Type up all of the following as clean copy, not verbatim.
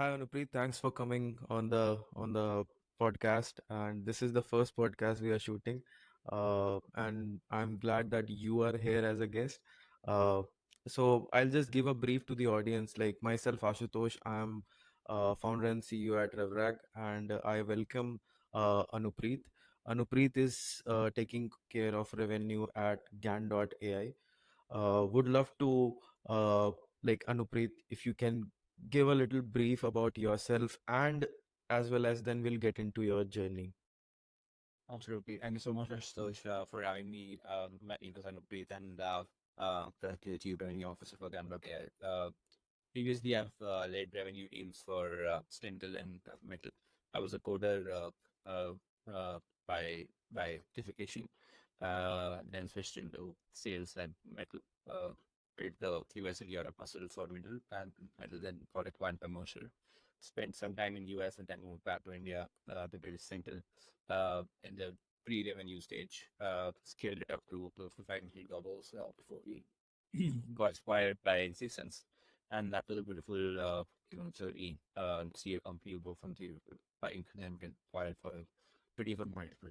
Hi Anupreet, thanks for coming on the podcast. And this is the first podcast we are shooting. And I'm glad that you are here as a guest. Uh, so I'll just give a brief to the audience. Like myself, Ashutosh, I'm founder and CEO at Revrag, and I welcome Anupreet. Anupreet is taking care of revenue at Gan.ai. Would love to Anupreet, if you can give a little brief about yourself, and as well as then we'll get into your journey. Absolutely. Thank you so much, Ashutosh, for having me. My name is Anupreet, and the Chief Revenue Officer for Gan.ai. Previously, I've led revenue teams for Slintel and Metal. I was a coder uh, by certification, then switched into sales and Metal. Did the US and Europe muscle for Middle and Metal, then got it one commercial. Spent some time in US and then moved back to India to build Slintel in the pre-revenue stage. Scaled it up to close to 5 million dollars before we got acquired by Citizens, and that was a beautiful journey. See a company go from zero to buying and then get acquired for a pretty good multiple.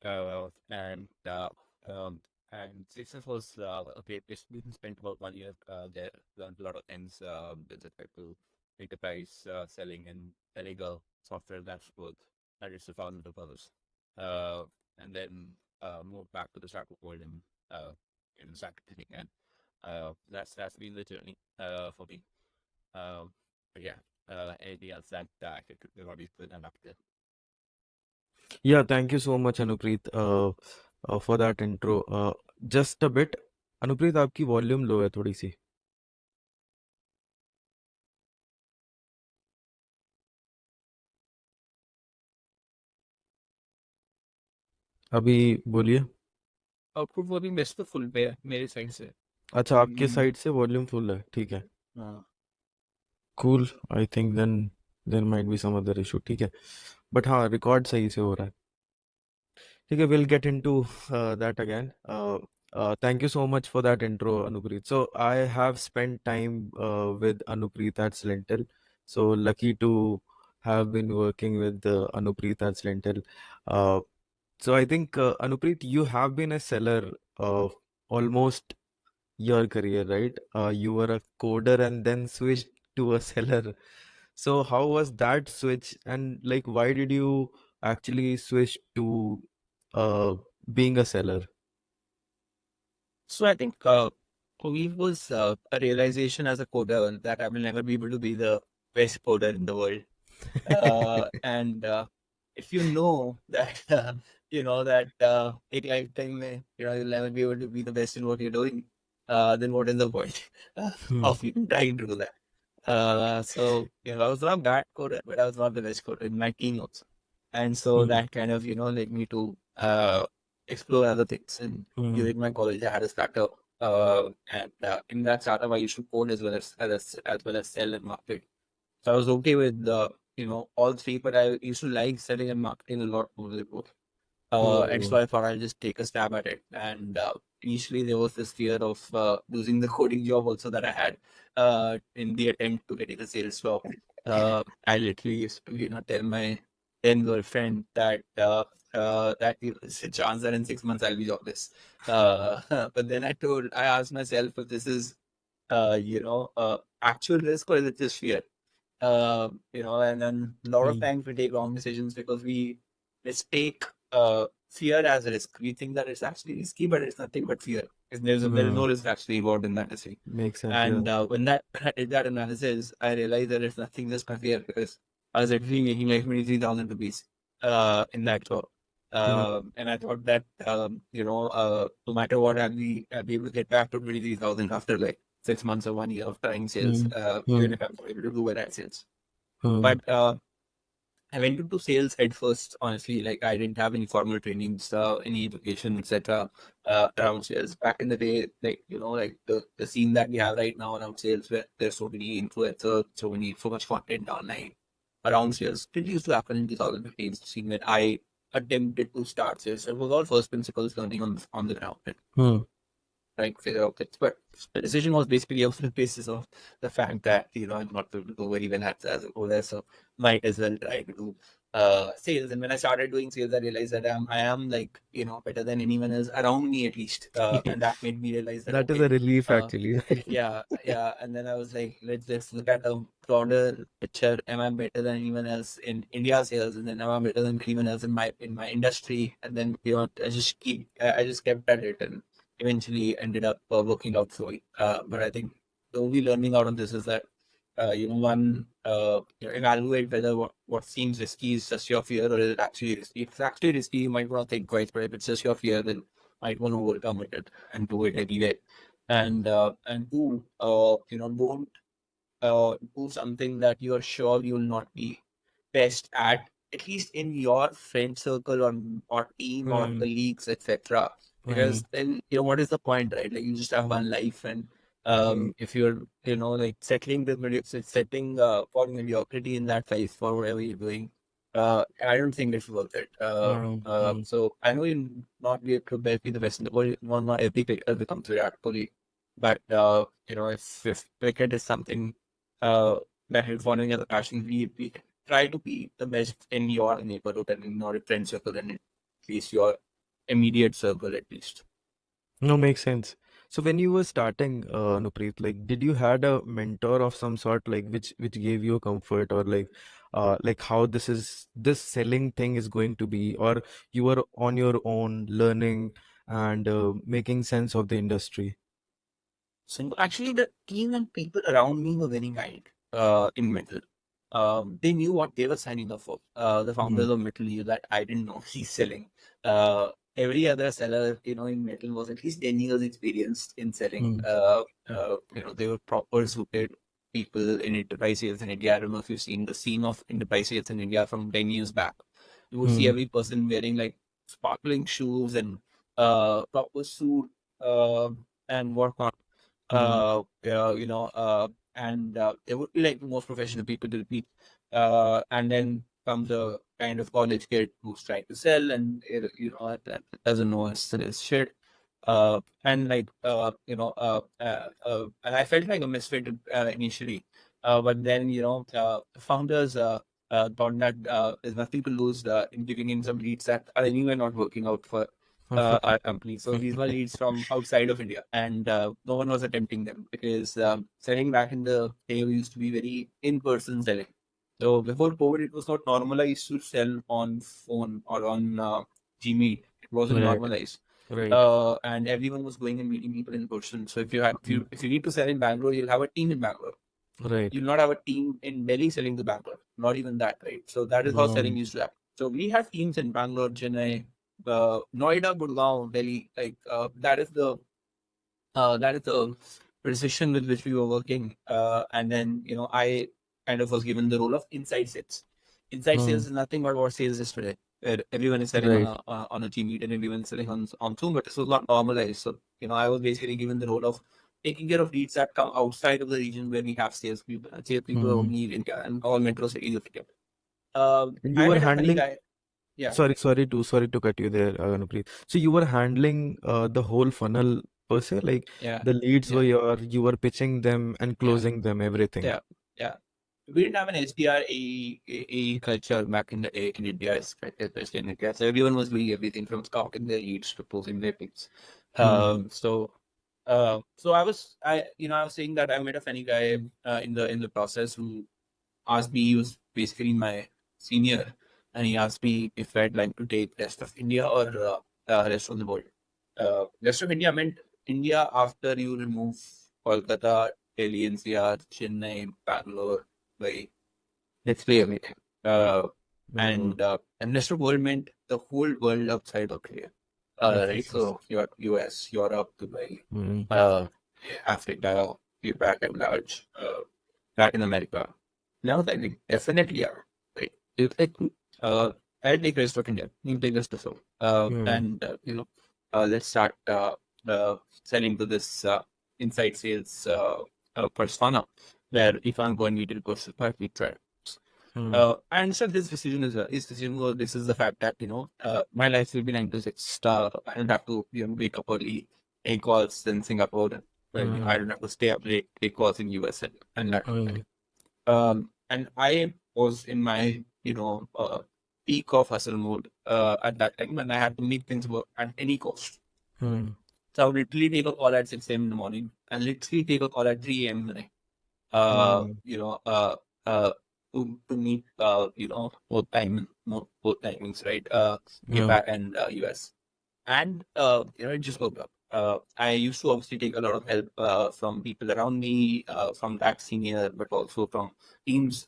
Uh, and uh, um, and Citizens was a great place. We spent about 1 year there, learned a lot of things. Built a type of enterprise selling and selling a software that's worth that is thousands of dollars. Uh, and then moved back to the startup world and started again. That's been the journey for me. Um, but yeah, anything else that I could probably put an up there. Yeah, thank you so much Anupreet for that intro. Just a bit, Anupreet, आपकी volume low है थोड़ी सी. अभी बोलिए. Output वो भी best तो full पे है मेरी साइड से. अच्छा, आपके साइड से वॉल्यूम फुल है, ठीक है. हाँ. Cool. I think then there might be some other issue. ठीक है, बट हाँ, रिकॉर्ड सही से हो रहा है. ठीक है, we'll get into that again. Thank you so much for that intro, Anupreet. So I have spent time with Anupreet at Slintel. So lucky to have been working with Anupreet at Slintel. Uh, so I think Anupreet, you have been a seller almost your career, right? You were a coder and then switched to a seller. So how was that switch, and like why did you actually switch to uh being a seller? So I think for me it was a realization as a coder that I will never be able to be the best coder in the world. And if you know that that एक lifetime में you'll never be able to be the best in what you're doing, then what is the point Hmm. of you trying to do that? So I was not a bad coder, but I was not the best coder in my team also, and so Hmm. that kind of led me to explore other things. And Hmm. during my college, I had a startup, and in that startup, I used to code as well as sell and market. So I was okay with all three, but I used to like selling and marketing a lot more than both. And Oh. so I thought I'll just take a stab at it. And initially there was this fear of losing the coding job also that I had in the attempt to getting a sales job. I literally used to tell my then girlfriend that there's a chance that in 6 months I'll be jobless. But then I asked myself if this is actual risk or is it just fear? And then a lot of Hmm. times we take wrong decisions because we mistake fear as a risk. We think that it's actually risky, but it's nothing but fear. There is Hmm. no risk actually involved in that decision. Makes sense, yeah. And when I did that analysis, I realized that it's nothing just my fear because I was actually making like 23,000 rupees in that job. Hmm. And I thought that no matter what, I'll be able to get back to 23,000 after like 6 months or 1 year of trying sales, Hmm. Hmm. even if I'm not able to do well at sales. Hmm. But I went into sales head first, honestly. Like I didn't have any formal trainings, any education, etc. Around sales. Back in the day, like like the scene that we have right now around sales, where there's so many influencers, so much content online around sales. It used to happen in 2015, scene when I attempted to start sales. It was all first principles learning on the ground. Hmm. trying to figure out it. But the decision was basically on the basis of the fact that, I'm not able to do very well as a coder, so might as well try to do sales. And when I started doing sales, I realized that I am like, better than anyone else around me at least. And that made me realize that, That is a okay, relief uh, actually. yeah. And then I was like, let's look at a broader picture. Am I better than anyone else in India sales? And then am I better than anyone else in my industry? And then I just kept at it, and eventually ended up working out slowly. But I think the only learning out of this is that evaluate whether what seems risky is just your fear or is it actually risky. If it's actually risky, you might want to think twice. But if it's just your fear, then might want to overcome it and do it anyway. And two, don't do something that you are sure you will not be best at least in your friend circle or team or Hmm. colleagues, etc. Hmm. Because then, what is the point, right? Like, you just have one life, and Hmm. if you're, like setting for mediocrity in that phase for whatever you're doing, I don't think it's worth it. Hmm. Hmm. So I know you'll not be able to be the best in the world. Not every player becomes Virat Kohli, but if cricket is something uh, that you're following as a passion, we try to be the best in your neighborhood and in your friend circle, and at least your immediate circle at least. No, makes sense. So when you were starting, Nupreet, like, did you had a mentor of some sort, like, which gave you comfort, or like how this selling thing is going to be, or you were on your own learning and making sense of the industry? So actually, the team and people around me were very kind in metal. They knew what they were signing up for. The Hmm. founders of metal knew that I didn't know he's selling. Uh, every other seller, in metal was at least 10 years experienced in selling. Hmm. They were proper suited people in enterprise sales in India. I don't know if you've seen the scene of enterprise sales in India from 10 years back. You would see Hmm. every person wearing like sparkling shoes and proper suit and whatnot. Hmm. And they would be like the most professional people to meet. And then comes a kind of college kid who's trying to sell, and that doesn't know his shit. And like and I felt like a misfit initially, but then the founders thought that there's nothing to lose in giving in some leads that are anyway not working out for our company. So these were leads from outside of India, and no one was attempting them because selling back in the day used to be very in-person selling. So before COVID, it was not normalized to sell on phone or on Gmeet. It wasn't Right. normalized, Right. and everyone was going and meeting people in person. So Hmm. if you need to sell in Bangalore, you'll have a team in Bangalore. Right. You'll not have a team in Delhi selling to Bangalore. Not even that, right? So that is how selling Um, used to happen. So we have teams in Bangalore, Chennai, Noida, Gurgaon, Delhi. Like that is the precision with which we were working. And then I kind of was given the role of inside sales. Inside hmm. sales is nothing but what sales is today. Where everyone is selling Right. on a team meet and everyone is selling on Zoom, but this was not normalized. So I was basically given the role of taking care of leads that come outside of the region where we have salespeople. Salespeople Hmm. only in India and all metro cities of India. You I were met a funny handling. guy. Yeah, Sorry to cut you there, Anupreet. So you were handling the whole funnel per se, like yeah, the leads yeah, were you were pitching them and yeah. closing them, everything. Yeah, yeah. We didn't have an SDR culture back in the day in India, especially in India. So everyone was doing everything from scouting their leads to closing their picks. Hmm. So I was saying that I met a funny guy in the process who asked me. He was basically my senior, and he asked me if I'd like to take rest of India or rest of the world. Rest of India meant India after you remove Kolkata, Delhi, NCR, Chennai, Bangalore, Mumbai. Let's play everything. Hmm. And rest of world meant the whole world outside of India. Right? Yes. So your US, Europe, Dubai, Hmm. uh, Africa, back and large, Latin America. Now I think definitely are. Right? It's like I'll take rest of India. You take rest of the Hmm. and let's start selling to this inside sales persona where if I'm going to go to we try. Hmm. I understand his decision was this is the fact that my life will be 9 to 6. I don't have to wake up early take calls in Singapore. Then I Mm, don't have to stay up late, take calls in US and that. mm, And I was in my, peak of hustle mode at that time, and I had to make things work at any cost. mm, So I would literally take a call at 6 a.m. in the morning and literally take a call at 3 a.m. in the night. mm, You know, uh, to meet, both timings, right? mm, APAC and US. And it just worked out. I used to obviously take a lot of help from people around me, from that senior, but also from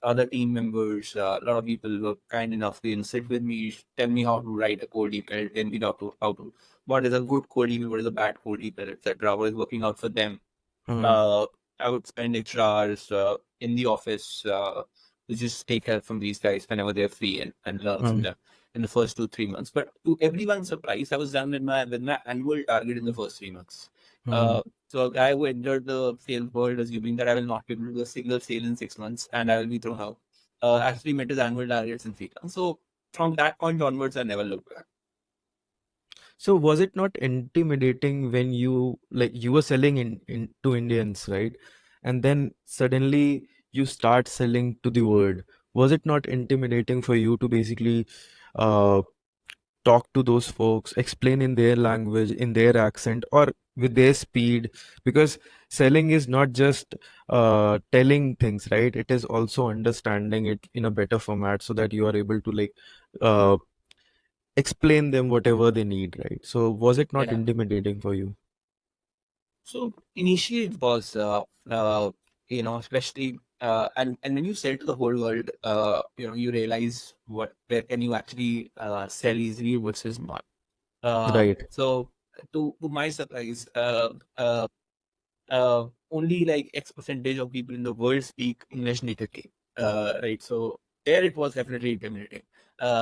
other team members. A lot of people were kind enough to sit with me, tell me how to write a code email, tell me how to what is a good code email, what is a bad code email, etc. What is working out for them. mm, uh, I would spend extra hours in the office to just take help from these guys whenever they're free and learn from mm, them in the first 2-3 months. But to everyone's surprise, I was done with my annual target in the first 3 months. mm. Uh, so a guy who entered the sales world assuming that I will not be able to do a single sale in 6 months and I will be thrown out, actually met his annual targets in 3 months. So from that point onwards, I never looked back. So was it not intimidating when you were selling in to Indians, right? And then suddenly you start selling to the world. Was it not intimidating for you to basically uh, talk to those folks, explain in their language, in their accent, or with their speed? Because selling is not just telling things, right? It is also understanding it in a better format so that you are able to uh, explain them whatever they need, right? So was it not Yeah. intimidating for you? So initially it was, especially, and when you sell to the whole world, you realize where can you actually sell easily versus not. Right. So to my surprise, only like X percentage of people in the world speak English natively. Right. So there it was definitely intimidating.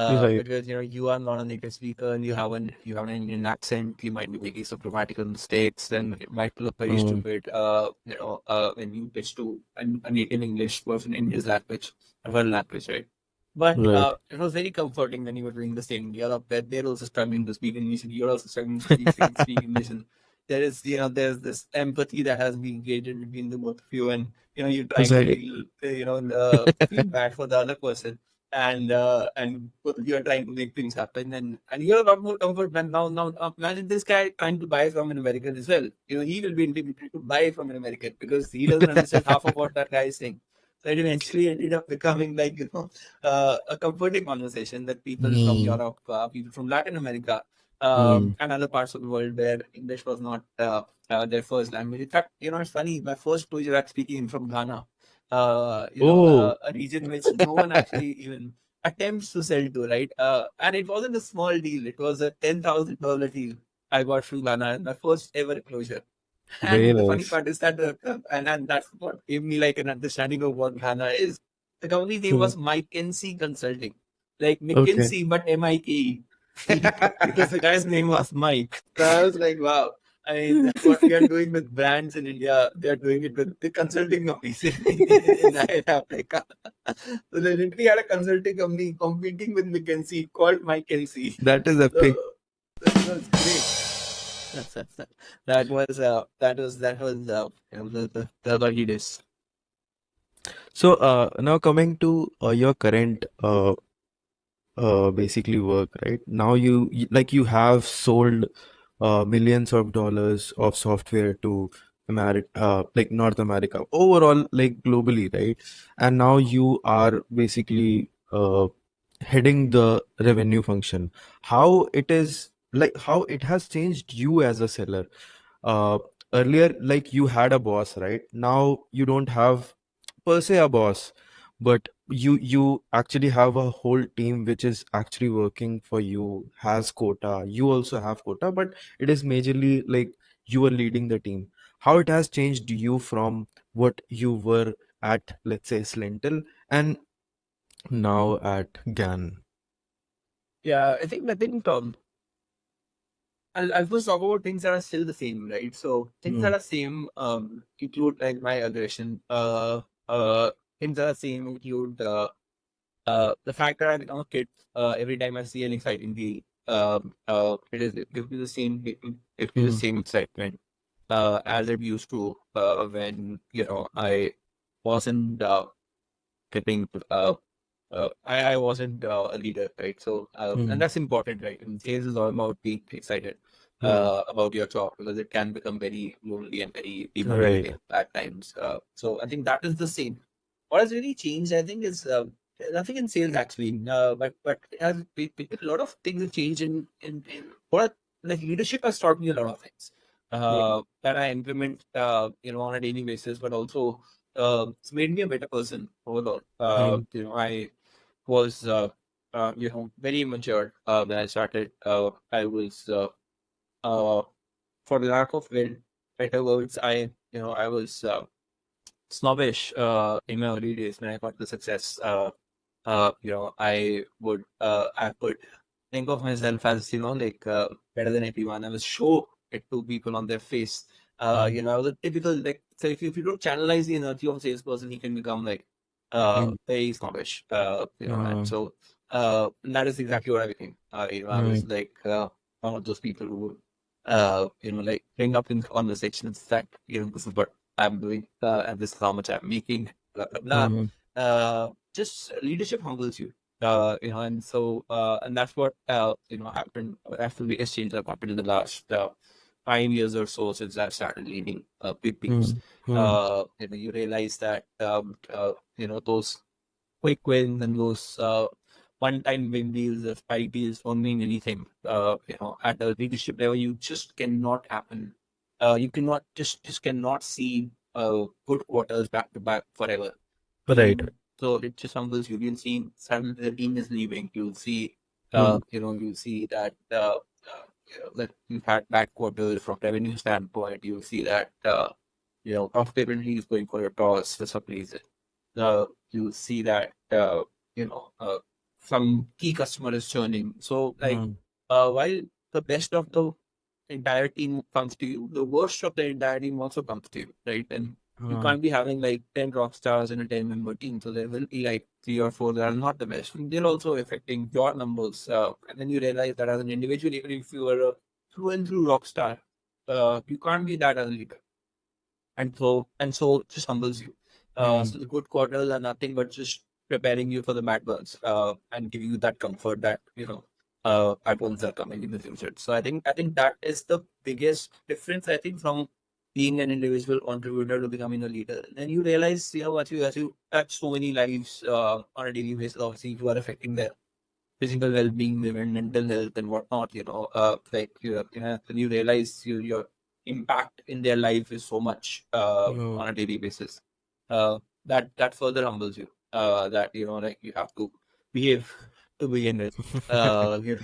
Right. Because you are not a native speaker and you have an Indian accent, you might be making some grammatical mistakes, then it might look very Mm, stupid. When you pitch to a native English person in his language, a foreign language, right? But right. it was very comforting when you were doing the same. You're up there, they're also struggling to speak English, and you're also struggling to speak English, and there's this empathy that has been created between the both of you, and you're trying to Right. feel bad for the other person, and both of you are trying to make things happen, and you're a lot more comfort when now imagine this guy trying to buy from an American as well. He will be intimidated to buy from an American because he doesn't understand half of what that guy is saying. So it eventually ended up becoming like a comforting conversation that people from Mm, Europe, people from Latin America, mm. and other parts of the world where English was not their first language. In fact, it's funny. My first two years speaking from Ghana, Oh, a region which no one actually even attempts to sell to, right? And it wasn't a small deal. It was a $10,000 deal I got from Ghana, and my first ever closure. very And the funny nice. part is that, and that's what gave me like an understanding of what Ghana is. The company's name Mm, was McKinsey Consulting, like okay. McKinsey, but MIKE, because the guy's name was Mike. So I was like, wow. I mean, what we are doing with brands in India, they are doing it with the consulting companies in Africa. So they literally had a consulting company competing with McKinsey called McKinsey. That is epic. So that was great. That that was the lucky days. So now coming to your current basically work, right? Now like you have sold millions of dollars of software to America, like North America, overall, like globally, right? And now you are basically heading the revenue function. How it is, like how it has changed you as a seller. Uh, Earlier, like you had a boss, right? Now you don't have per se a boss, but you actually have a whole team which is actually working for you, has quota. You also have quota, but it is majorly like you are leading the team. How it has changed you from what you were at, let's say, Slintel, and now at GAN. Yeah, I think I'll first talk about things that are still the same, right? So things Hmm. that are same include like my aggression. Things that are same include the fact that I become a kid every time I see an exciting deal. It gives me the same excitement. as it used to when I wasn't getting I wasn't a leader, right? So and Hmm. that's important, right? And sales is all about being excited Hmm. about your job because it can become very lonely and very Right. demotivating at times. So I think that is the same. What has really changed, I think, is nothing in sales actually. But it has a lot of things have changed in what like leadership has taught me a lot of things that I implement on a daily basis, but also it's made me a better person overall. Hmm. I was very immature when I started. I was uh, for the lack of better words, I was snobbish in my early days when I got the success. I would think of myself as better than everyone. I was show it to people on their face. Hmm. I was a typical like so if you don't channelize the energy of a salesperson, he can become like Hmm. very snobbish. And Uh, so that is exactly what I became. I right. was like one of those people who would like bring up in conversations that this is what I'm doing, and this is how much I'm making, blah blah blah. Hmm. Just leadership humbles you, and so and that's what happened after the exchange that happened in the last 5 years or so since I started leading big teams. Hmm. Hmm. You realize that those quick wins and those one-time win deals or spike deals don't mean anything. At a leadership level, you just cannot happen. You cannot just cannot see good quarters back to back forever. Right. So it just humbles you. You'll see suddenly the team is leaving. You'll see, Hmm. you'll see that that you've had bad quarters from revenue standpoint. You'll see that profitability is going for your toss for some reason. You see that some key customer is churning. So like Hmm. while the best of the entire team comes to you, the worst of the entire team also comes to you, right? And you Uh, can't be having like 10 rock stars in a 10-member team. So there will be like three or four that are not the best. They're also affecting your numbers. And then you realize that as an individual, even if you are a through and through rock star, you can't be that as a leader. And so it just humbles you. hmm. So the good quarters are nothing but just preparing you for the bad ones, and giving you that comfort that bad ones are coming in the future. So I think that is the biggest difference. I think from being an individual contributor to becoming a leader. And you realize, as you touch so many lives on a daily basis, obviously you are affecting their physical well-being, their mental health, and whatnot. When you realize your impact in their life is so much Oh. on a daily basis. That further humbles you. That like you have to behave to begin with.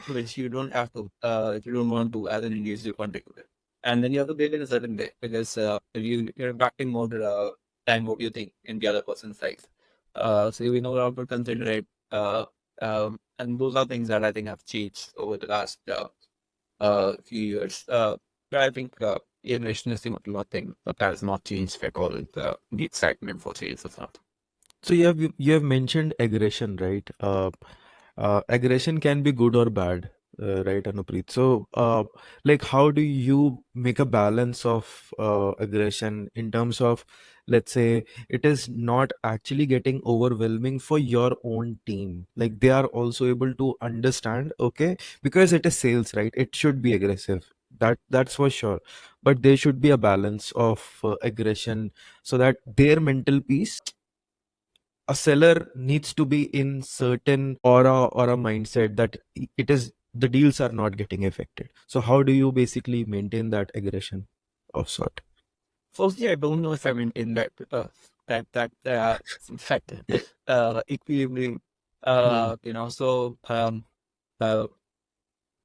Which you don't have to. If you don't want to, as an individual contributor. And then you have to behave in a certain way because if you're impacting more than what you think in the other person's life. So we know how to consider it. And those are things that I think have changed over the last few years. But I think innovation is the one thing that has not changed at all. The excitement for sales is not. So you have mentioned aggression, right? Aggression can be good or bad, right, Anupreet? So, like, how do you make a balance of aggression in terms of, let's say, it is not actually getting overwhelming for your own team? Like, they are also able to understand, okay, because it is sales, right? It should be aggressive. That's for sure. But there should be a balance of aggression so that their mental peace, a seller needs to be in certain aura or a mindset that it is the deals are not getting affected. So how do you basically maintain that aggression of sort? Firstly, I don't know if I'm in that in fact equilibrium. Hmm. So uh,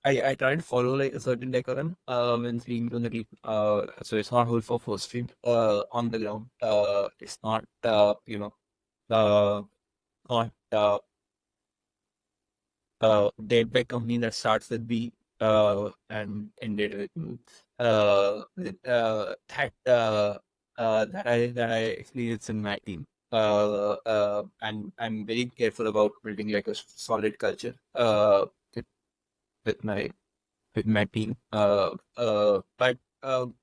I try to follow like a certain decorum when speaking to the team. So it's not whole for first stream on the ground. It's not uh, not dead by company that starts with B and ended with that I experienced in my team. And I'm very careful about building like a solid culture with, with my with my team. But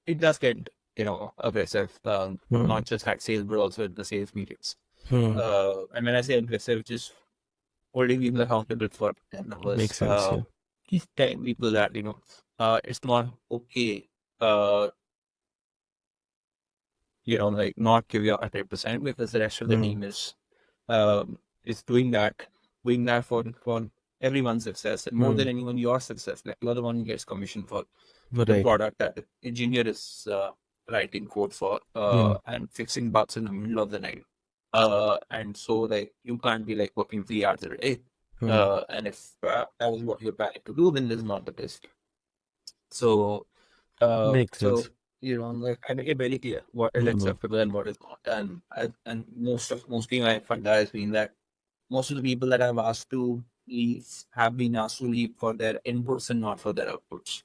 it does get aggressive, Hmm. not just at sales, but also at the sales meetings. Hmm. And when I say aggressive, just holding people accountable for their numbers. Makes sense. Yeah. Just telling people that, it's not okay, uh, like not give your 100% because the rest of the Hmm. team is doing that for everyone's success and more Hmm. than anyone, your success. Like you're the one who gets commission for the Right. product that the engineer is writing code for Hmm. and fixing bugs in the middle of the night. And so like you can't be like working 3 hours a day. Hmm. And if that was what you're planning to do, then this is not the best. So uh, Makes so sense. like I make it very clear what is Hmm. acceptable and what is not. And mostly I find that has been that most of the people that I've asked to leave have been asked to leave for their inputs and not for their outputs.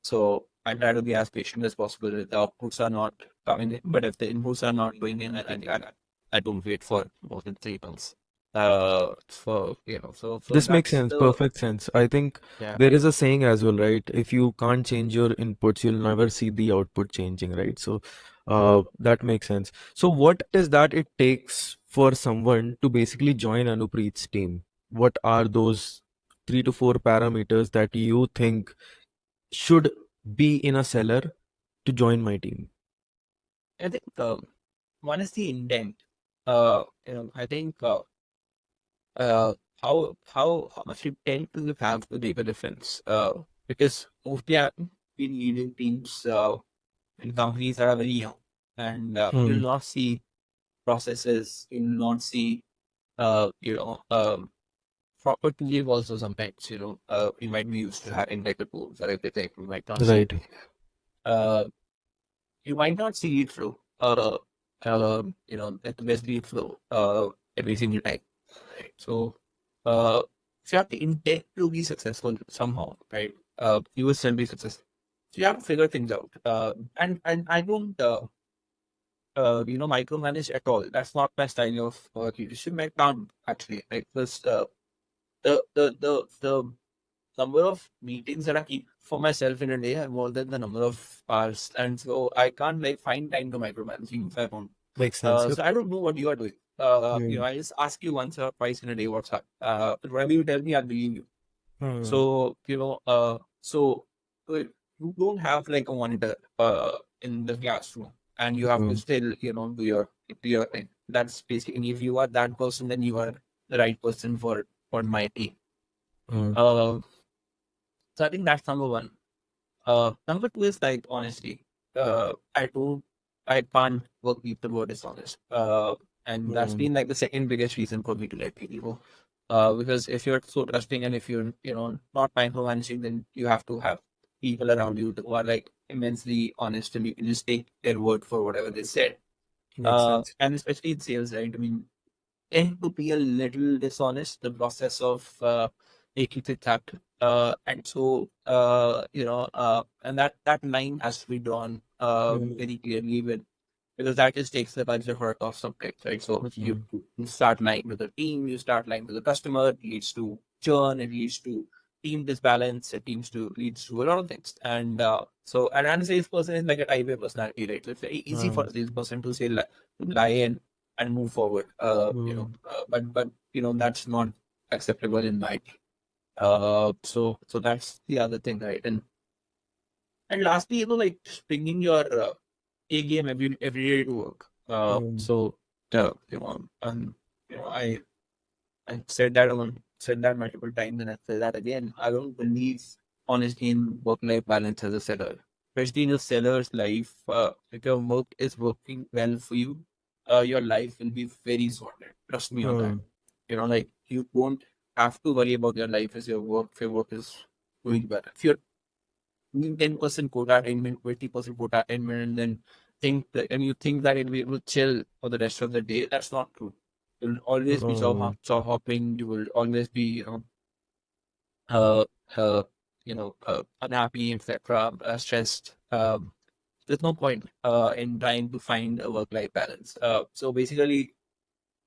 So I try to be as patient as possible if the outputs are not coming in. But if the inputs are not going in, I don't wait for more than 3 months. So This makes that's sense. the Perfect sense. I think yeah. there is a saying as well, right? If you can't change your inputs, you'll never see the output changing, right? So, that makes sense. So, what is that it takes for someone to basically join Anupreet's team? What are those 3 to 4 parameters that you think should be in a seller to join my team? I think one is the intent. I think uh, how much intent do you have to make a difference? Because mostly I've been leading teams in companies that are very young, and you'll Hmm. not see processes. You'll not see proper tooling also sometimes. We might be used to having like the tools or everything. We might not see. Right. Uh, you might not see it through. At the best be flow. Every single time. Right? So, uh, if you have the intent to be successful somehow, right? You will still be successful. So you have to figure things out. And I don't micromanage at all. That's not my style of leadership. I can't actually. Like this, the number of meetings that I keep for myself in a day are more than the number of hours, and so I can't like find time to micromanage if I want. Makes sense. Yep. So I don't know what you are doing. Hmm. I just ask you once or twice in a day what's up. But whatever you tell me, I'll believe you. Hmm. So you don't have like a monitor in the classroom, and you have to Hmm. still do your thing. That's basically if you are that person, then you are the right person for my team. Hmm. Uh, so I think that's number one. Number two is like honesty. I can't work people who are dishonest. And that's Hmm. been like the second biggest reason for me to let people go. Because if you're so trusting and if you're, not micromanaging, then you have to have people around you who are like immensely honest and you can just take their word for whatever they said. Makes sense. And especially in sales, right? I mean, tend to be a little dishonest, the process of making things happen. And that line has to be drawn Hmm. very clearly with because that just takes the budget work off subject, right? So if you, Hmm. you start lying with the team, you start lying with the customer, it leads to churn, it leads to team disbalance, it leads to a lot of things. And a salesperson is like a type A personality, right? So it's very easy for Hmm. a salesperson to say lie and move forward. Hmm. But that's not acceptable in my team. So that's the other thing, right? And lastly, like just bringing your A game every day to work. Hmm. And I said that multiple times, and I said that again. I don't believe honestly in work-life balance as a seller, especially in a seller's life. If your work is working well for you, your life will be very sorted. Trust me on that. Hmm. Like you won't have to worry about your life as your work. If your work is doing better, if you're 10% quota attainment, 20% quota attainment, and then you think that it will chill for the rest of the day. That's not true. You'll always be Hmm. job hopping. You will always be, uh, uh, unhappy, etc., stressed. There's no point in trying to find a work-life balance. So basically,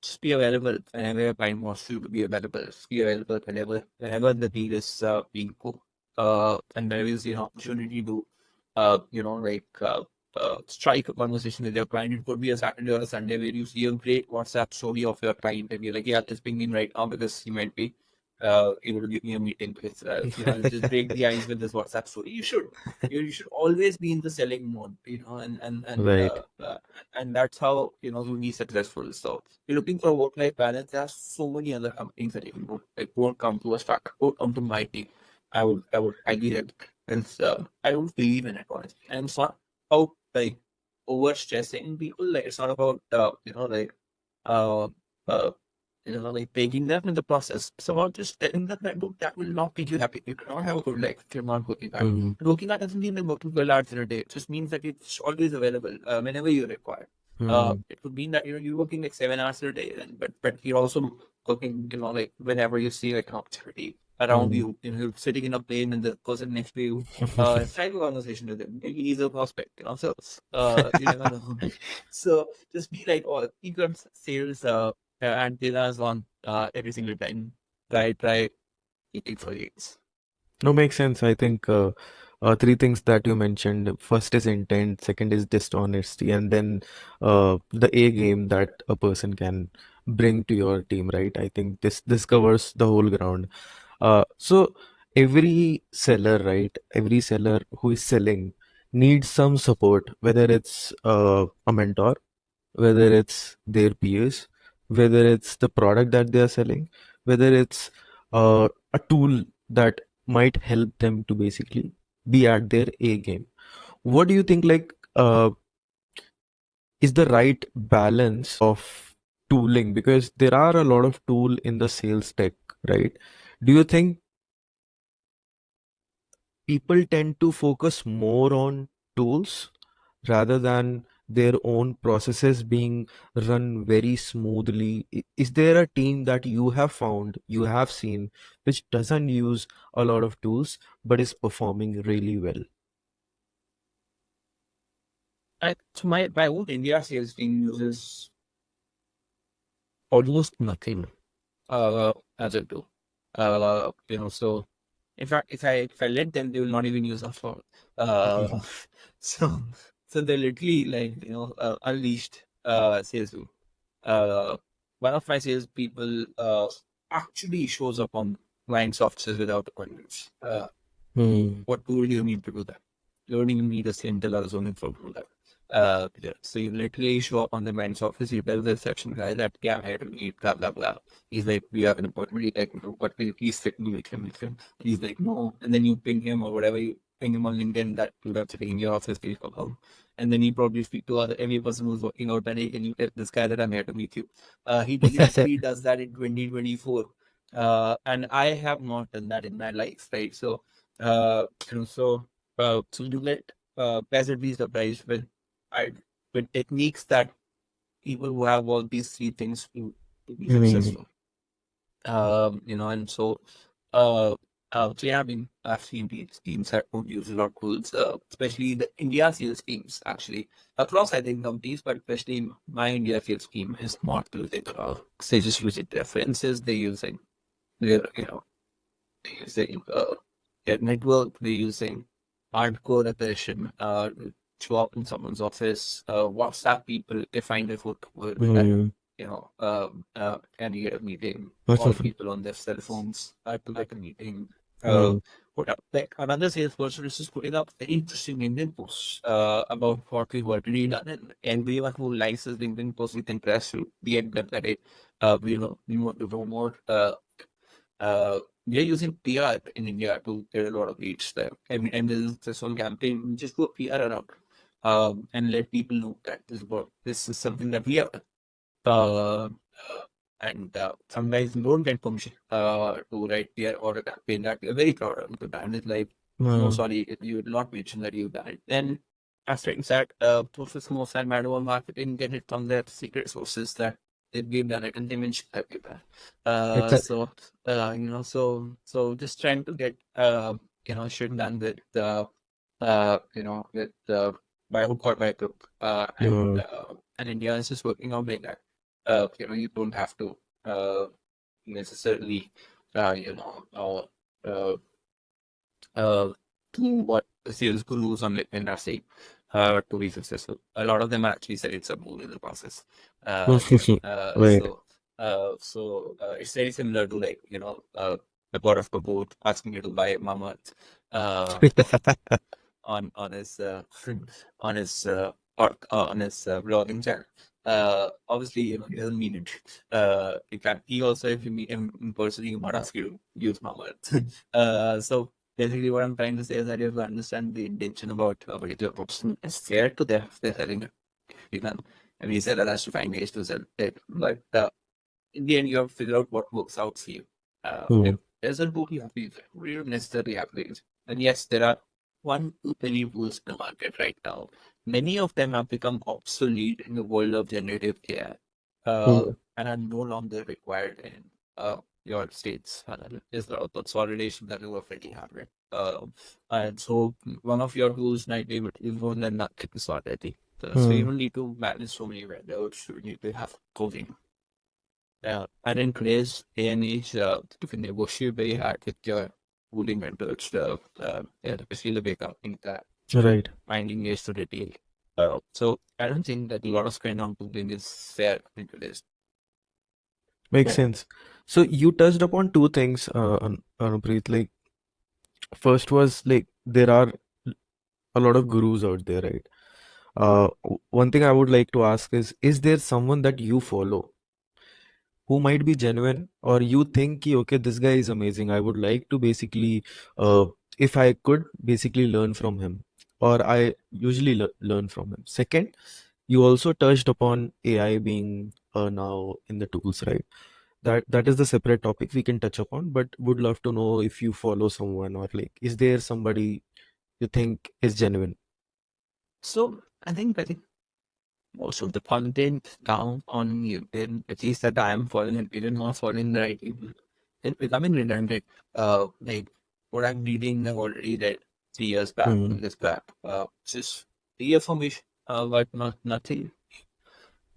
just be available whenever your client wants to be available. Just be available whenever the need is being put. And there is the opportunity to, like strike a conversation with your client. It could be a Saturday or a Sunday where you see a great WhatsApp story of your client and you're like, yeah, just ping me right now because he might be able to give me a meeting because just break the ice with this WhatsApp story. You should always be in the selling mode, Right. and that's how you'll be successful. So you're looking for a work-life balance. There are so many other companies that you can go. Like, don't come to a startup, don't come to my team. I would highly recommend. And I don't believe in it honestly. And it's not about like over stressing people. Like it's not about uh, uh like taking them in the process. It's about just telling them that look, that will not make you happy. You cannot have a good life if you're not working hard. Mm-hmm. And working hard doesn't mean like working 12 hours in a day. It just means that it's always available whenever you require. Mm-hmm. It could mean that you're working like 7 hours a day, but you're also working like whenever you see like an opportunity around Mm-hmm. you, you're sitting in a plane and the person next to you, strike a conversation with him. Maybe he's a prospect, so you never know. So just be like, oh, keep sales antennas on every single time. Try eating for leads. No, makes sense. I think three things that you mentioned. First is intent, second is dishonesty, and then the A game that a person can bring to your team, right? I think this covers the whole ground. So every seller, right? Every seller who is selling needs some support, whether it's a mentor, whether it's their peers, whether it's the product that they are selling, whether it's a tool that might help them to basically be at their A game. What do you think, like, is the right balance of tooling? Because there are a lot of tool in the sales tech, right? Do you think people tend to focus more on tools rather than their own processes being run very smoothly? Is there a team that you have found, you have seen, which doesn't use a lot of tools but is performing really well? So my whole India sales team uses almost nothing as a tool. So in fact, if I let them, they will not even use us for. Uh, so so they're literally like unleashed sales tool. Uh, One of my salespeople actually shows up on clients' offices without appointments. Hmm. What tool do you need to do that? You don't even need a Sentinel or something for do that. Yeah. So you literally show up on the client's office, you tell the reception guy that, yeah, I'm here to meet, blah, blah, blah. He's like, we have an appointment. He's like, what will you please fit me with him? He's like, no. And then you ping him or whatever, you ping him on LinkedIn that you're sitting in your office, please come home. And then you probably speak to every person who's working out and hey, can you tell this guy that I'm here to meet you? He literally does that in 2024. And I have not done that in my life, right? So, so you get pleasantly surprised I, with techniques that people who have all these three things to be Hmm. successful. And so yeah, I mean, I've seen these teams that don't use a lot of tools, especially the India sales teams, actually, across, I think, companies, but especially my India sales team is not using, they just using references, they're using, they're, they're using, their network, they're using hardcore aggression, show up in someone's office, WhatsApp people, they find a photo that, Hmm. can you get a meeting? What's All up? people on their cell phones. I have to like a meeting. Hmm. Put up like another salesperson is just putting up very interesting LinkedIn posts about what we've already done, and everyone who likes his LinkedIn post with interest to the end that we want to know more. We are using PR in India to get a lot of leads there. And there's this one campaign, just go PR around and let people know that this is something that we have done. Uh, and some guys don't get permission to write their order campaign that we're very proud of. The brand is like, no, Hmm. sorry, you would not mention that you done it. Then, as things that sources most and manual marketing get it from their secret sources that they've done it and they mention that we've done. Exactly. So just trying to get shit done with with by hook or by crook. Hmm. And India is just working on like that. You don't have to necessarily, uh, you know, uh, uh, do what the sales gurus on LinkedIn are saying. to be successful. A lot of them are actually said it's a move in the process. You know, Right. it's very similar to like the god of Kapoor asking you to buy Mama uh, on his on his vlogging channel. Obviously, he doesn't mean it. In fact, he also, if you meet him in person, he might ask you to use Mama. So basically, what I'm trying to say is that you have to understand the intention about a particular person is fair to them if they're selling it. You can, and he said that has to find ways to sell it. But in the end, you have to figure out what works out for you. Hmm. It doesn't really have to be, you don't necessarily have to use. And yes, there are one too many rules in the market right now. Many of them have become obsolete in the world of generative AI Hmm. and are no longer required in your states. Is the consolidation that will already happen. And so one of your rules might be more than not consolidate. So you Hmm. don't need to manage so many vendors. You need to have coding. And in today's day and age, you can negotiate very hard with your cooling vendors. Especially the big companies that Right. finding ways to retail. So I don't think that a lot of spend on cooling is fair in today's. Makes sense. So you touched upon two things, Anupreet. Like, first was like there are a lot of gurus out there, right? One thing I would like to ask is there someone that you follow who might be genuine, or you think ki, okay, this guy is amazing, I would like to basically, if I could basically learn from him, or I usually learn from him. Second, you also touched upon AI being now in the tools, right? That is the separate topic we can touch upon, but would love to know if you follow someone, or like, is there somebody you think is genuine? So I think most of the content down on LinkedIn, at least that I am following, and we are not following the right people. It's becoming redundant. Like what I'm reading, I've already read 3 years back, Hmm. 2 years back. Just the information, but not nothing.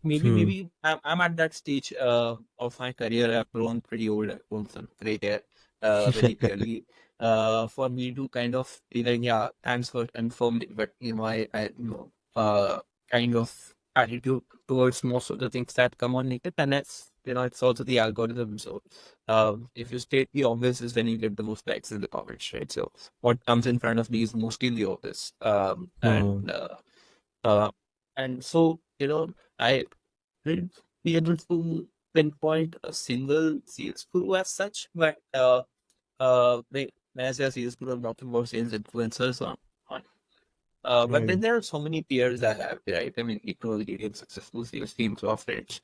Hmm. Maybe I'm at that stage of my career. I've grown pretty old. I've grown some gray hair very clearly. For me to kind of be like, yeah, thanks for confirming, but I kind of attitude towards most of the things that come on naked, and that's it's also the algorithm. So, if you state the obvious is when you get the most likes in the comments, right? So, what comes in front of me is mostly the obvious, Hmm. uh, and so I will be able to pinpoint a single sales guru as such, but when I say a sales guru, I'm talking about sales influencers on. But Right. then there are so many peers I have, right? I mean, equally getting successful sales teams of friends.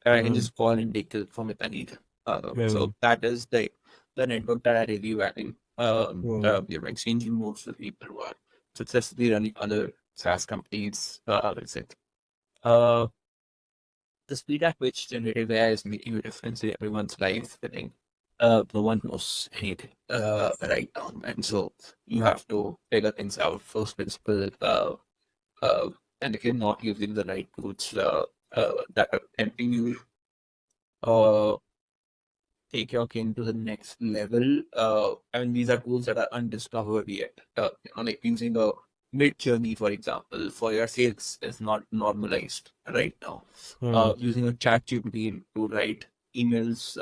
I can Hmm. just call and take it from if I need. Hmm. So that is the network that I really value. Hmm. You're exchanging most of the people who are successfully running other SaaS companies. Let's say. Uh, the speed at which generative AI is making a difference in everyone's life, I think no one knows anything right now. And so you have to figure things out first principle. Uh, and if you're not using the right tools that are helping you uh, take your game to the next level. I mean, these are tools that are undiscovered yet. Like using a mid journey, for example, for your sales is not normalized right now. Hmm. Using a chat GPT to write emails,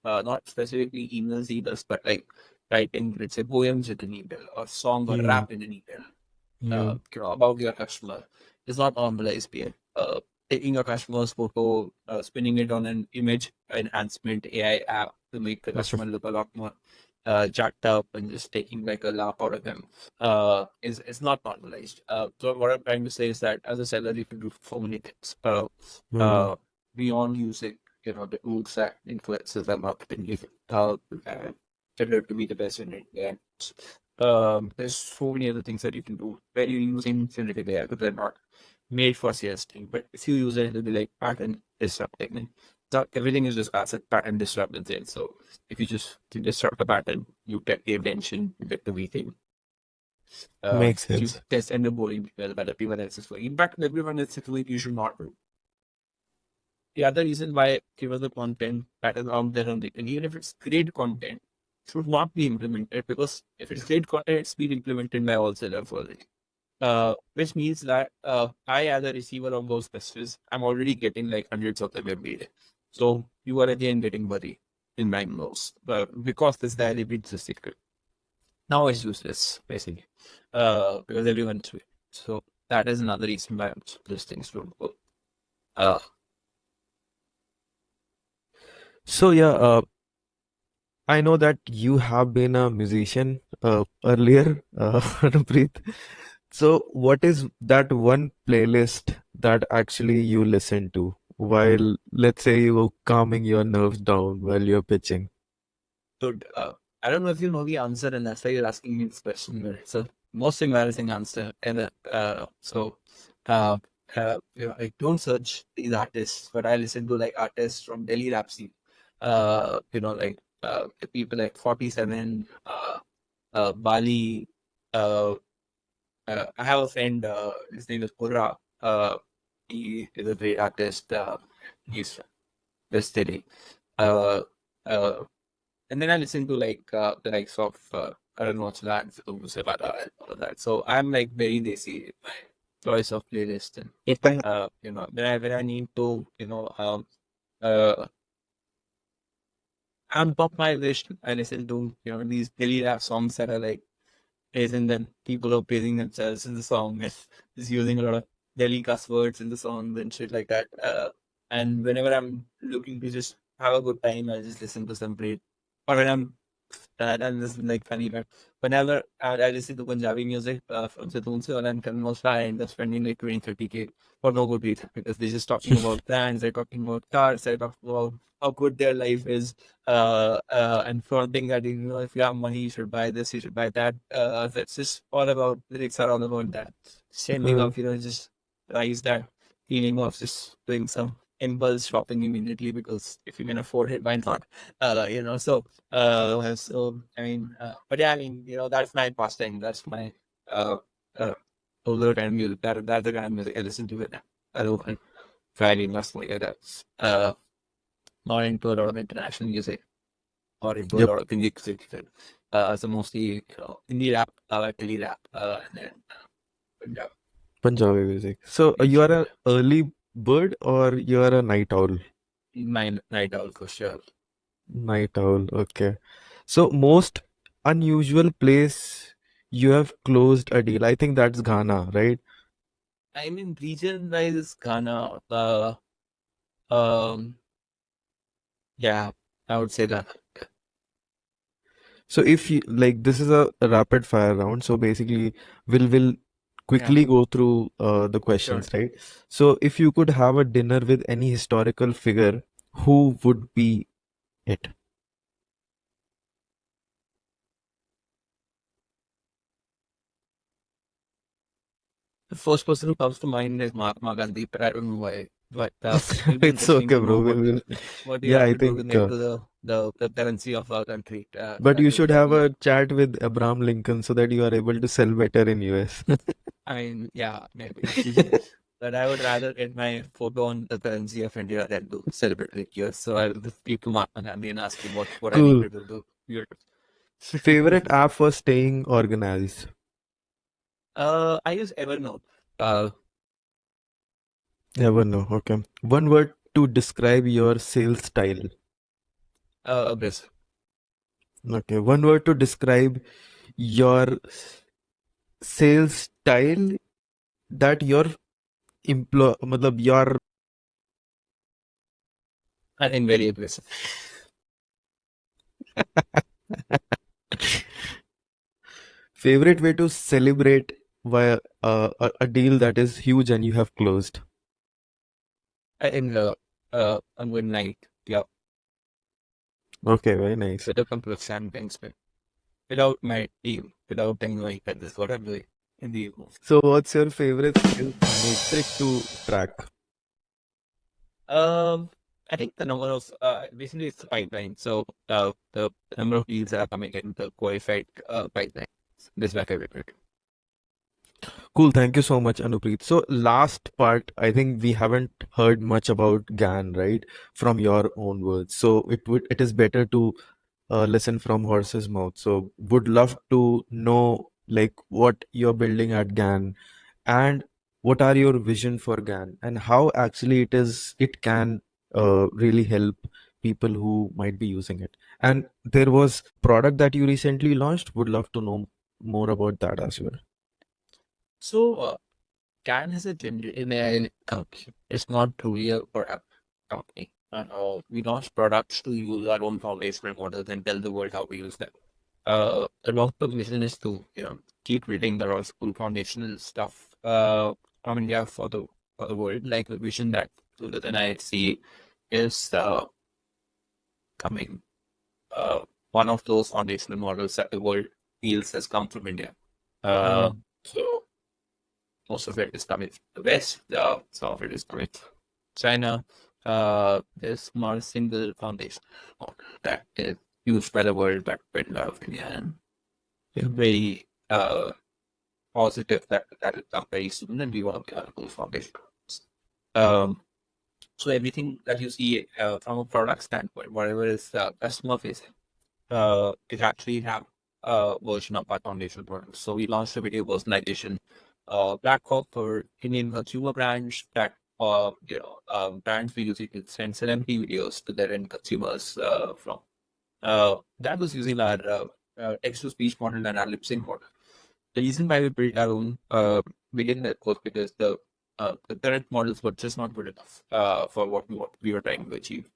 not specifically emails either, but like writing, let's say, poems in an email or song or Hmm. rap in an email Hmm. about your customer is not normalized yet. Taking your customer's photo, spinning it on an image enhancement AI app to make the customer look a lot more jacked up and just taking like a laugh out of them is not normalized. So what I'm trying to say is that as a seller, you can do so many things Hmm. uh, beyond using the tools that influences them up and you tell to be the best in it. There's so many other things that you can do where you're using generative AI, but they're not made for CST. But if you use it, it'll be like pattern disrupting. So everything is just asset pattern disrupting. So if you just disrupt the pattern, you get the attention, you get the meeting. Makes You sense. test and the boring people that everyone else is doing. In fact, everyone is doing you should not do. The other reason why given the content that is out there on the and even if it's great content, it should not be implemented because if it's great content, it's been implemented by all sellers already. which means that I, as a receiver of those messages, I'm already getting like hundreds of them every day. So you are again getting worried in my nose, but because this diary breeds the secret. Now it's useless, basically, because everyone's doing it. So that is another reason why these things don't work. Uh, So yeah, I know that you have been a musician earlier, Anupreet. So what is that one playlist that actually you listen to while, let's say, you're calming your nerves down while you're pitching? Good. I don't know if you know the answer, and that's why you're asking me this question. But it's a most embarrassing answer. And uh, I don't search these artists, but I listen to like artists from Delhi rap scene. Like people like 47, Bali. Uh, I have a friend. His name is Purra. He is a great artist. He's West Delhi. Uh, uh, and then I listen to like the likes of I don't know what's that, Sevada and all of that. So I'm like very lazy in my choice of playlist, and when I need to uh amp up my list, I listen to these Delhi rap songs that are like praising them. People are praising themselves in the song and just using a lot of Delhi cuss words in the songs and shit like that. And whenever I'm looking to just have a good time, I just listen to some great. Or when I'm and this is like funny, but whenever I listen to Punjabi music from Sitoon Se and Kanmal Shah, I end up spending like 20-30K for no good reason because they're just talking about brands, they're talking about cars, they're talking about how good their life is, and flaunting that if you have money, you should buy this, you should buy that. That's just all about lyrics are all about that. Sending Uh, off, just rise that feeling of just doing some impulse shopping immediately because if you can afford it, why not? But yeah, I mean, that's my pastime. That's my uh, uh, older kind of music. That's the kind of music I listen to it. I don't very much like that. Not into a lot of international music or into a yep, lot of indie music. So mostly, indie rap, indie rap, and then Punjab. Punjabi music. So you are Usually, an early bird or you are a night owl? my night owl for sure. Night owl, okay. So most unusual place you have closed a deal. I think that's Ghana, right? I mean, region-wise, Ghana, um, yeah, I would say that. So if you like, this is a rapid fire round. So basically, we'll Yeah, quickly go through the sure. questions, right? So if you could have a dinner with any historical figure, who would be it? The first person who comes to mind is Mahatma Gandhi, but I don't know why. But it'll be It's interesting okay, to know bro. what We'll what you yeah, have I to do to think. make to the currency of our country. But That you will should have definitely. a chat with Abraham Lincoln so that you are able to sell better in US. I mean, yeah, maybe. But I would rather get my photo on the currency of India than to celebrate the year. So I'll just speak to Mahatma Gandhi and ask him what I need Cool. to do to do. Favorite app for staying organized? I use Evernote. Uh, Never know. Okay. One word to describe your sales style. Abyss. Okay. One word to describe your sales style that your matlab your I think very aggressive. favorite way to celebrate via a deal that is huge and you have closed. I think a good night. Yeah, Okay, very nice. with a couple of champagnes, but without my team, without anyone like this, what I'm doing in the evening. So, what's your favorite sales metric to track? Um, I think the number of basically it's the pipeline. So the number of deals that are coming in the qualified pipeline. This is my favorite metric. Cool, thank you so much, Anupreet. So, last part, I think we haven't heard much about GAN, right? From your own words. So, it is better to listen from horse's mouth. So, would love to know like what you're building at GAN, and what are your vision for GAN, and how actually it can really help people who might be using it. And there was product that you recently launched. Would love to know more about that as well. So, Can is a in a company. It's not truly a product company. And we launch products to use our own foundational models and tell the world how we use them. The long-term vision is to keep reading the raw school foundational stuff from India for the world. Like the vision that then I see is coming. One of those foundational models that the world feels has come from India. Mm. So most of it is coming from the West. Some of it is coming from China. There's not a single foundation model that is used by the world but in love India, and we're very positive that will come very soon, and we want to be one of those foundation models. So everything that you see from a product standpoint, whatever is customer facing, it actually have a version of our foundation product. So we launched a video personalization platform for Indian consumer brands that brands we use it to send celebrity videos to their end consumers from. That was using our text to speech model and our lip sync model. The reason why we built our own video network because the current models were just not good enough for what we were trying to achieve.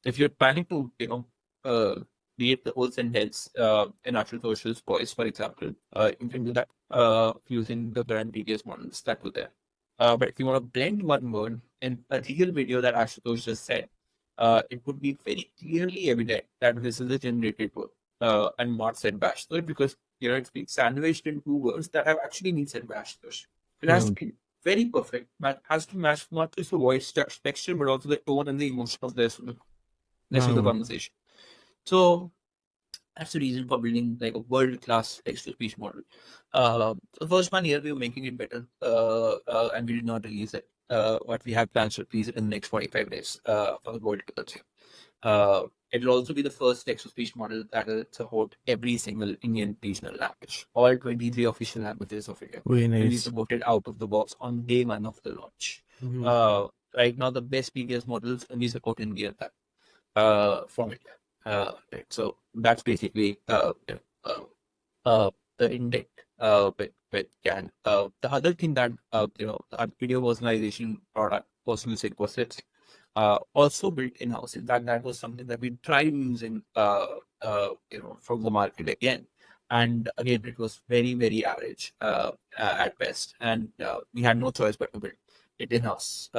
If you're planning to, create the whole sentence in natural socials voice, for example, you can do that using the current previous models that were there. But if you want to blend one word in a real video that Ashutosh just said, it would be very clearly evident that this is a generated word and not said by Ashutosh because it's being sandwiched in two words that have actually been said by Ashutosh. It has to Mm. be very perfect, but has to match not just the voice texture, but also the tone and the emotion of the Mm. conversation. So that's the reason for building like a world-class text-to-speech model. The first 1 year we were making it better, and we did not release it. But we have plans to release it in the next 45 days for the world to consume. It will also be the first text-to-speech model that will support every single Indian regional language, all 23 official languages of India Very will be nice. supported out of the box on day one of the launch. Mhm. Right now, the best PBS models only support India from India. Right. So that's basically the index with Can. The other thing that our video personalization product was using was it also built in house. That was something that we tried using from the market again. And again, it was very, very average at best. And we had no choice but to build it in house.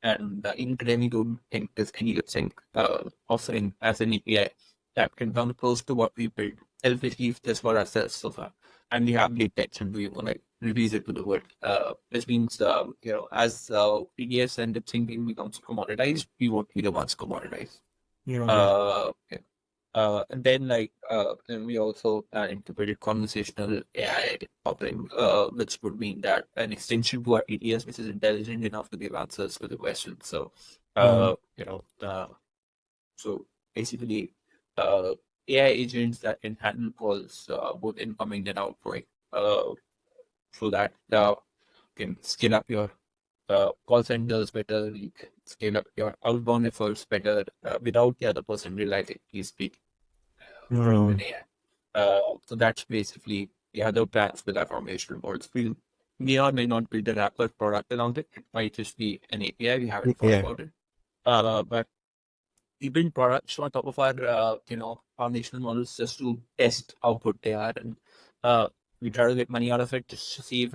And in today, we don't think there's any good thing offering as an API that can come close to what we built, especially if just for ourselves so far. And we have the intention to release it to the world. Which means, as PDS and lip syncing becomes commoditized, we won't be the ones commoditized. Yeah. Yeah. And then we also integrated conversational AI offering, which would mean that an extension to our ETS, which is intelligent enough to give answers to the questions. So, Mm. uh, you know, uh, so basically, AI agents that can handle calls, both incoming and outgoing, so that can scale up your call centers better, you can scale up your outbound efforts better without the other person realizing he's speaking from an Mm. AI. So that's basically the other plans with our foundational models. We may or may not build an app or product around it. It might just be an API. We haven't thought Yeah. about it. But we build products on top of our foundational models just to test how good they are, and we try to get money out of it just to see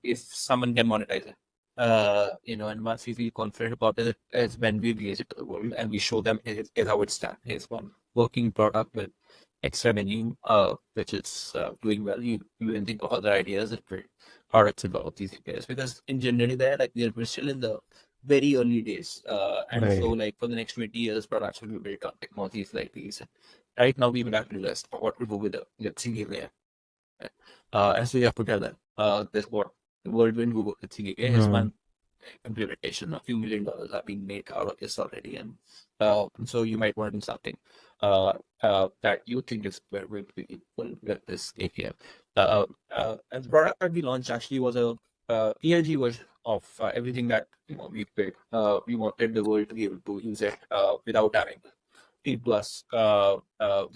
if someone can monetize it. And once we feel confident about it, is when we release it to the world and we show them is how it's done. It's one working product with extra menu, which is doing well. You can think of other ideas and build products about these areas because in generally we're still in the very early days. And so Right. like for the next 20 years, products will be built on technologies like these. Right now, we will have to list what to do with the single layer. And so you have to tell them, this what the world when Google with single layer is Mm. one implementation. A few $1 million are being made out of this already. And so you might want to do something that you think is where we will get this API. And the product that we launched actually was a ELG version of everything that we picked. We wanted the world to be able to use it without having T plus to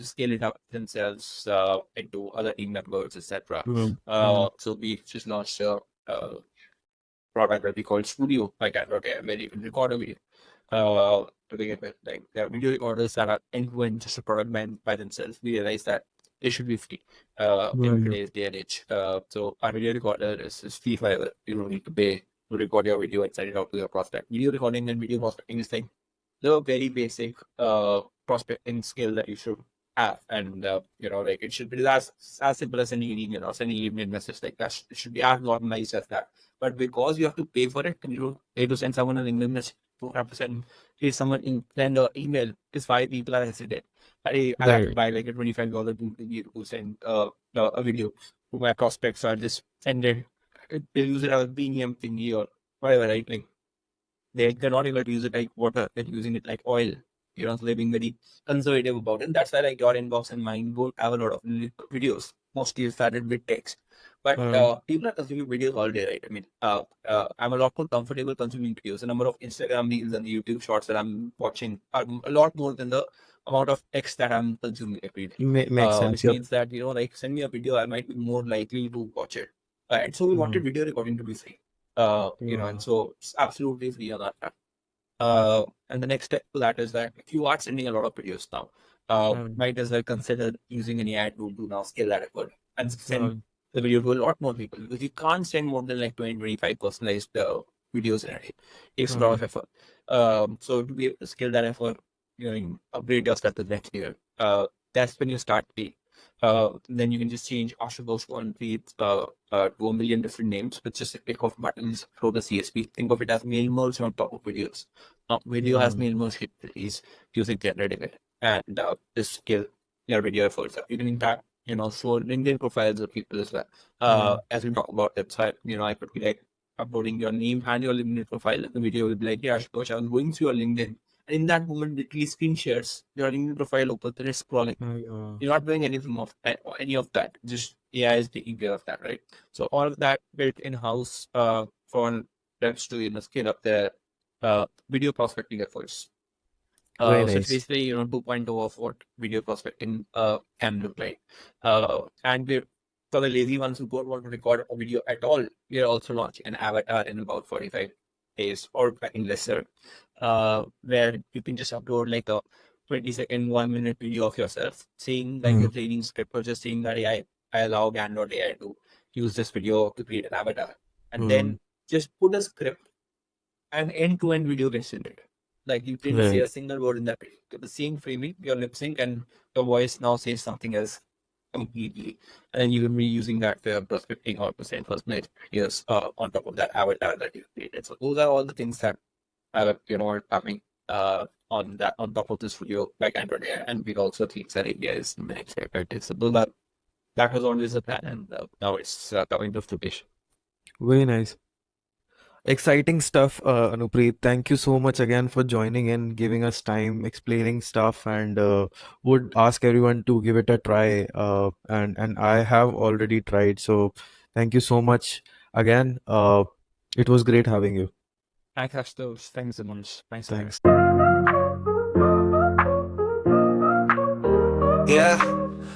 scale it up themselves into other team members, etc. Mm, mm, So we just launched a product that we call Studio by Gan.ai, where you can record a video. To begin with, like there are video recorders that are end-to-end just a product by themselves. We realize that they should be free in right. today's day and age. So our video recorder is free forever. You don't need to pay to record your video and send it out to your prospect. Video recording and video prospecting is like the very basic prospecting skill that you should have, and like it should be as simple as sending an email or sending an email message. Like that it should be as normalized as that. But because you have to pay for it, and you don't pay to send someone an email message, you have to someone send an email. Is why people are hesitant. I'll have to Right. buy like a $25 to send a video to my prospects, or just send it. They use it as a premium thingy or whatever, right? Like they're not able to use it like water, they're using it like oil. So they're being very conservative about it. That's why like your inbox and mine both have a lot of videos, mostly started with text. But Um, people are consuming videos all day, right? I mean, I'm a lot more comfortable consuming videos. The number of Instagram reels and the YouTube shorts that I'm watching are a lot more than the amount of text that I'm consuming every day. makes sense. Which Yep. means that, like send me a video, I might be more likely to watch it. And so we wanted Mm, video recording to be free. And yeah. so it's absolutely free on that. And the next step to that is that if you are sending a lot of videos now, Um, might as well consider using an AI tool to now scale that effort and send um, the video to a lot more people, because you can't send more than like 20, 25 personalized videos in a day. It takes a lot of um, effort. So to be able to scale that effort, upgrade your stuff the next year. That's when you start paying. Then you can just change Ashutosh one feed to a million different names with just a click of buttons through the CSP. Think of it as mail merge on top of videos. Now, video has um, mail merge capabilities using generative AI, and this scale your video efforts. You can in fact, show LinkedIn profiles of people as well. um, As we talk about it, so I could be like uploading your name and your LinkedIn profile, and the video will be like, yeah, Ashutosh, I was going through your LinkedIn. And in that moment, literally screen shares your LinkedIn profile open, then it's scrolling. uh, You're not doing any of that. Just AI is taking care of that, right? So all of that built in house for reps to scale up their video prospecting efforts. very So it's nice. basically 2.0 of what video prospecting can look like. And for the lazy ones who don't want to record a video at all, we are also launching an avatar in about 45 days or I think lesser, where you can just upload like a 20-second, 1 minute video of yourself saying like Mm, your training script, or just saying that I allow Gan.ai to use this video to create an avatar. And mm, then just put a script, and end-to-end video gets generated. Like you didn't say right. a single word in that video. The same framing, your lip sync, and your voice now says something else completely. And you can be using that for prospecting or percent personalized videos on top of that avatar that you created. So those are all the things that are coming on top of this video back end, and we also think that India is the next step, right? So that was always the plan, and now it's coming to fruition. Very nice. Exciting stuff, Anupreet. Thank you so much again for joining in, giving us time, explaining stuff, and would ask everyone to give it a try. And I have already tried, so thank you so much again. It was great having you. Thanks, Astos. Thanks so much. Thanks for having Thanks. me. Yeah.